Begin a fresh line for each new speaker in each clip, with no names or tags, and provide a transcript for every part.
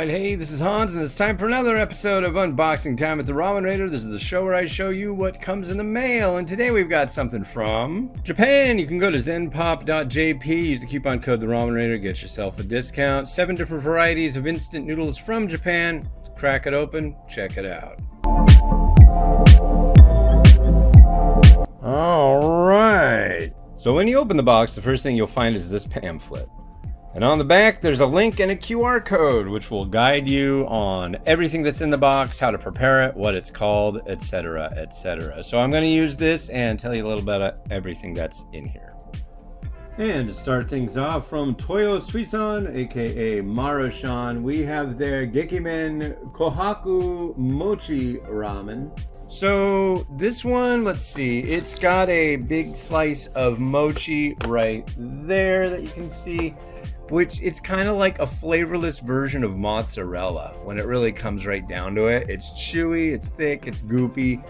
Alright, hey, this is Hans, and it's time for another episode of Unboxing Time at the Ramen Raider. This is the show where I show you what comes in the mail, and today we've got something from Japan. You can go to Zenpop.jp, use the coupon code The Ramen Raider, get yourself a discount. 7 different varieties of instant noodles from Japan. Crack it open, check it out. Alright, so when you open the box, the first thing you'll find is this pamphlet. And on the back, there's a link and a QR code, which will guide you on everything that's in the box, how to prepare it, what it's called, etc., etc. So I'm going to use this and tell you a little bit about everything that's in here. And to start things off, from Toyo Suisan, aka Maro-shan, we have their Gekimen Kohaku Mochi Ramen. So this one, let's see, it's got a big slice of mochi right there that you can see, which it's kind of like a flavorless version of mozzarella when it really comes right down to it. It's chewy, it's thick, it's goopy.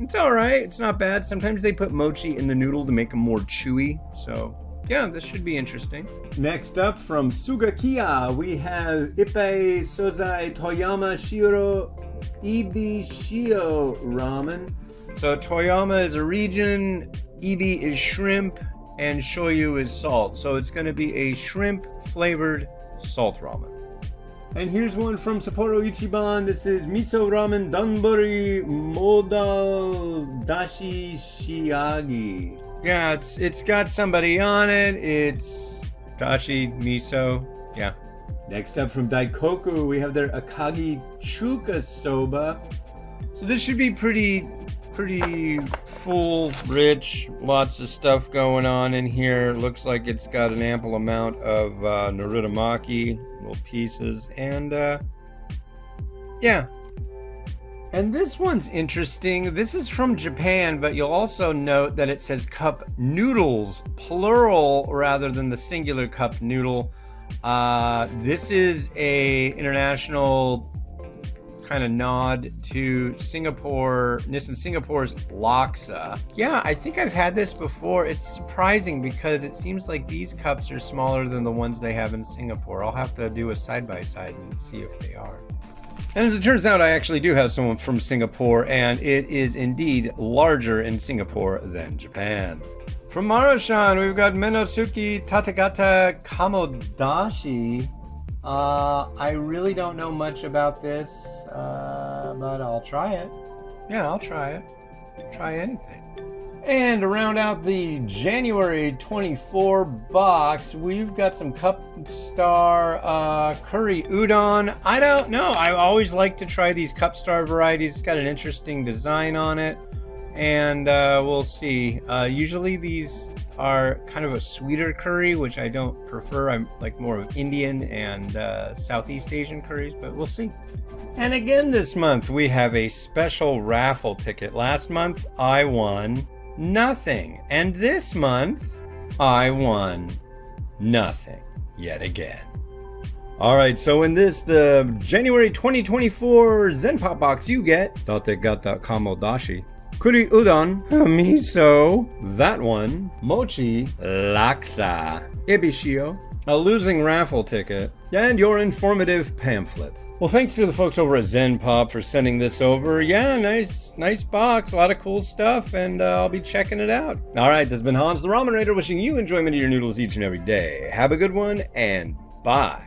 It's all right, it's not bad. Sometimes they put mochi in the noodle to make them more chewy. So yeah, this should be interesting. Next up, from Sugakiya, we have Ippei Sozai Toyama Shiro Ibishio Ramen. So Toyama is a region, Ibi is shrimp, and shoyu is salt. So it's going to be a shrimp flavored salt ramen. And here's one from Sapporo Ichiban. This is miso ramen danbori modal dashi shiagi. Yeah, it's got somebody on it. It's dashi miso. Yeah. Next up, from Daikoku, we have their Akagi Chuka Soba. So this should be pretty full, rich, lots of stuff going on in here. Looks like it's got an ample amount of narutomaki, little pieces, and yeah. And this one's interesting. This is from Japan, but you'll also note that it says cup noodles, plural rather than the singular cup noodle. This is a international kind of nod to Singapore, Nissan Singapore's laksa. Yeah, I think I've had this before. It's surprising because it seems like these cups are smaller than the ones they have in Singapore. I'll have to do a side-by-side and see if they are. And as it turns out, I actually do have someone from Singapore, and it is indeed larger in Singapore than Japan. From Maro-shan, we've got Menosuke Tategata Kamodashi. I really don't know much about this, but I'll try it. Yeah, I'll try it. Try anything. And to round out the January 24 box, we've got some Cup Star curry udon. I don't know. I always like to try these Cup Star varieties. It's got an interesting design on it. And we'll see. Usually these are kind of a sweeter curry, which I don't prefer. I'm like more of Indian and Southeast Asian curries, but we'll see. And again this month, we have a special raffle ticket. Last month, I won nothing. And this month, I won nothing yet again. All right, so in the January 2024 Zenpop box, you get Tategata Kamodashi, Kuri Udon, Miso, that one, Mochi, Laksa, Ibishio, a losing raffle ticket, and your informative pamphlet. Well, thanks to the folks over at Zenpop for sending this over. Yeah, nice box, a lot of cool stuff, and I'll be checking it out. All right, this has been Hans the Ramen Raider, wishing you enjoyment of your noodles each and every day. Have a good one, and bye.